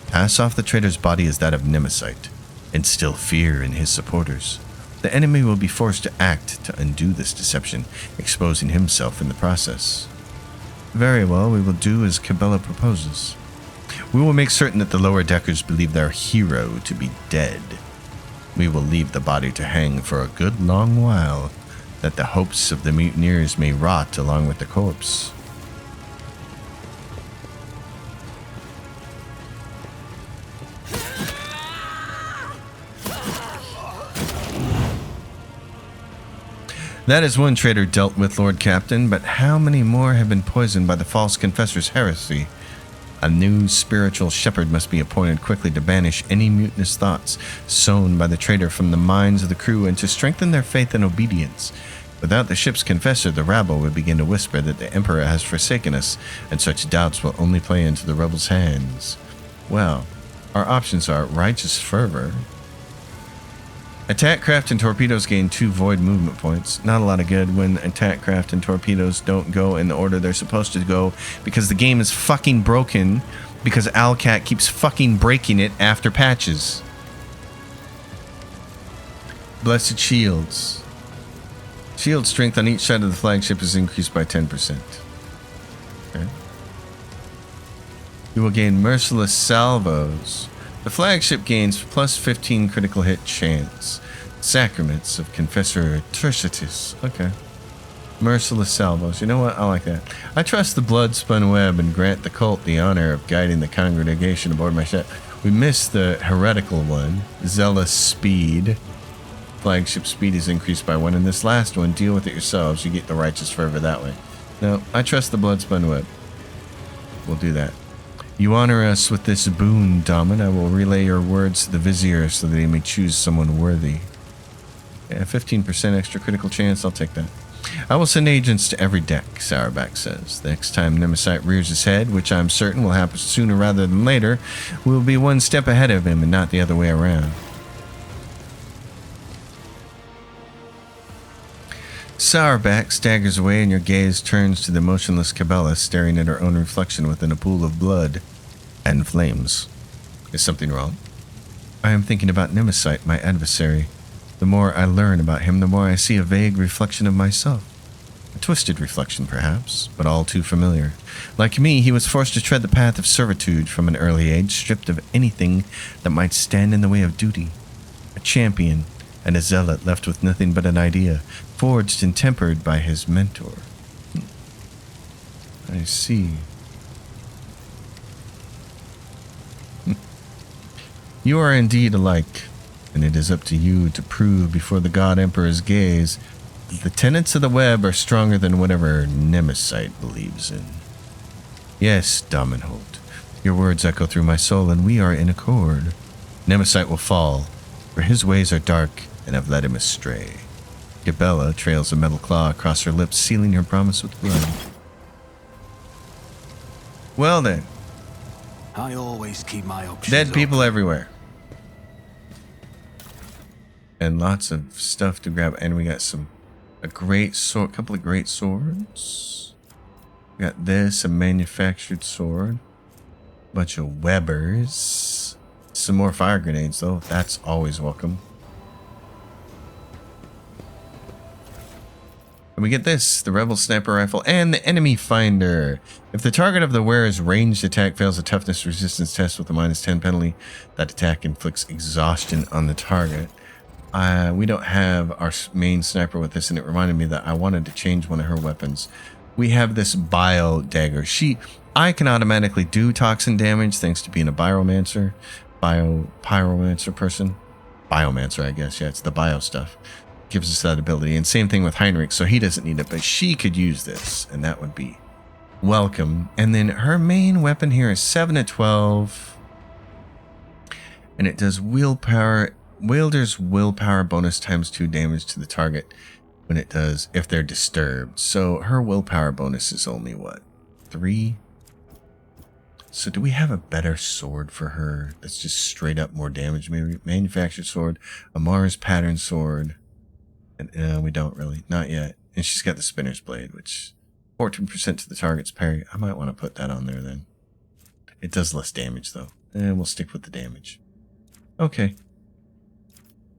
Pass off the traitor's body as that of Nemesis. Instill fear in his supporters. The enemy will be forced to act to undo this deception, exposing himself in the process. Very well, we will do as Cabela proposes. We will make certain that the lower deckers believe their hero to be dead. We will leave the body to hang for a good long while, that the hopes of the mutineers may rot along with the corpse. That is one traitor dealt with, Lord Captain, but how many more have been poisoned by the false confessor's heresy? A new spiritual shepherd must be appointed quickly to banish any mutinous thoughts sown by the traitor from the minds of the crew and to strengthen their faith and obedience. Without the ship's confessor, the rabble would begin to whisper that the Emperor has forsaken us, and such doubts will only play into the rebels' hands. Well, our options are righteous fervor. Attack craft and torpedoes gain 2 void movement points. Not a lot of good when attack craft and torpedoes don't go in the order they're supposed to go because the game is fucking broken because Alcat keeps fucking breaking it after patches. Blessed shields. Shield strength on each side of the flagship is increased by 10%. Okay. You will gain merciless salvos. The flagship gains plus 15 critical hit chance. Sacraments of Confessor Tertitus. Okay. Merciless salvos. You know what? I like that. I trust the blood-spun web and grant the cult the honor of guiding the congregation aboard my ship. We missed the heretical one. Zealous speed. Flagship speed is increased by 1. In this last one, deal with it yourselves. You get the righteous fervor that way. No, I trust the blood-spun web. We'll do that. You honor us with this boon, Daman. I will relay your words to the Vizier so that he may choose someone worthy. Yeah, 15% extra critical chance. I'll take that. I will send agents to every deck, Sourback says. The next time Nemesis rears his head, which I'm certain will happen sooner rather than later, we will be one step ahead of him and not the other way around. Sourback staggers away and your gaze turns to the motionless Cabela staring at her own reflection within a pool of blood and flames. Is something wrong? I am thinking about Nemesis, my adversary. The more I learn about him, the more I see a vague reflection of myself. A twisted reflection, perhaps, but all too familiar. Like me, he was forced to tread the path of servitude from an early age, stripped of anything that might stand in the way of duty. A champion and a zealot left with nothing but an idea, forged and tempered by his mentor. I see. You are indeed alike, and it is up to you to prove before the God Emperor's gaze The tenets of the web are stronger than whatever Nemesis believes in. Yes, Dominholt, your words echo through my soul, and we are in accord. Nemesis will fall, for his ways are dark and have led him astray. Gabella trails a metal claw across her lips, sealing her promise with blood. Well then. I always keep my options Dead people open. everywhere. And lots of stuff to grab. And we got a great sword, couple of great swords. We got this, a manufactured sword. Bunch of webbers. Some more fire grenades though. That's always welcome. And we get this, the Rebel Sniper Rifle and the Enemy Finder. If the target of the wearer's ranged attack fails a toughness resistance test with a -10 penalty, that attack inflicts exhaustion on the target. We don't have our main sniper with this, and it reminded me that I wanted to change one of her weapons. We have this Bio Dagger. I can automatically do toxin damage thanks to being a Pyromancer person. Biomancer, I guess. Yeah, it's the bio stuff. Gives us that ability. And same thing with Heinrich, so he doesn't need it, but she could use this, and that would be welcome. And then her main weapon here is 7 to 12. And it does wielder's willpower bonus ×2 damage to the target when it does if they're disturbed. So her willpower bonus is only what? 3? So do we have a better sword for her that's just straight up more damage? Maybe manufactured sword, a Mars pattern sword. And we don't really, not yet. And she's got the spinner's blade, which 14% to the target's parry. I might want to put that on there then. It does less damage though. And we'll stick with the damage. Okay.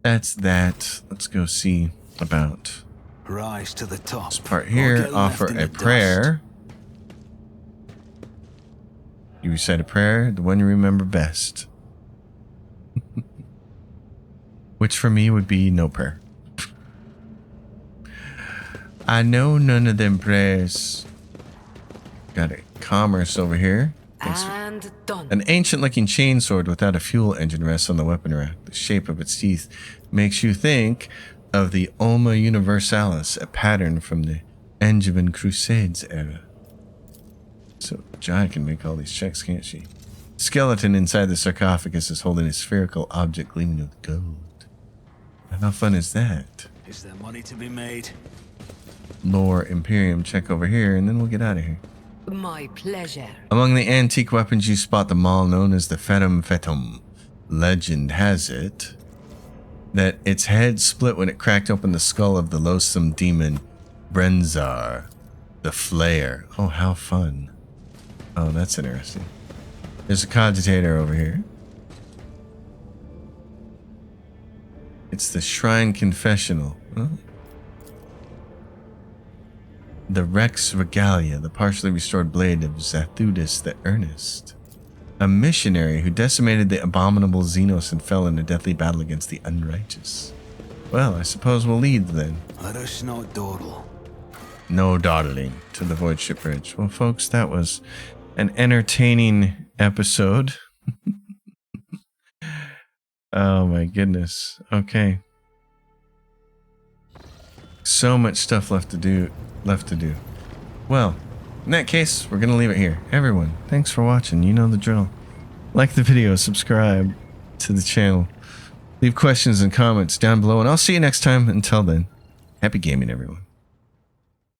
That's that. Let's go see about Rise to the top. this part or here. get left Offer in a the prayer. You recite a prayer, the one you remember best. Which for me would be no prayer. I know none of them prayers. Got a commerce over here. And done. An ancient-looking chainsword without a fuel engine rests on the weapon rack. The shape of its teeth makes you think of the Ulma Universalis, a pattern from the Angevin Crusades era. So Jai can make all these checks, can't she? Skeleton inside the sarcophagus is holding a spherical object gleaming with gold. How fun is that? Is there money to be made? Lore Imperium check over here, and then we'll get out of here. My pleasure. Among the antique weapons, you spot the maul known as the Fetum Fetum. Legend has it that its head split when it cracked open the skull of the loathsome demon Brenzar, the Flayer. Oh, how fun. Oh, that's interesting. There's a cogitator over here. It's the Shrine Confessional. Oh. The Rex Regalia, the partially restored blade of Zathudis the Earnest. A missionary who decimated the abominable Xenos and fell in a deathly battle against the unrighteous. Well, I suppose we'll lead then. Let us not dawdle. No dawdling to the Void Ship Bridge. Well, folks, that was an entertaining episode. Oh my goodness. Okay. So much stuff left to do. Well, in that case, we're going to leave it here. Everyone, thanks for watching. You know the drill. Like the video, subscribe to the channel. Leave questions and comments down below, and I'll see you next time. Until then, happy gaming, everyone.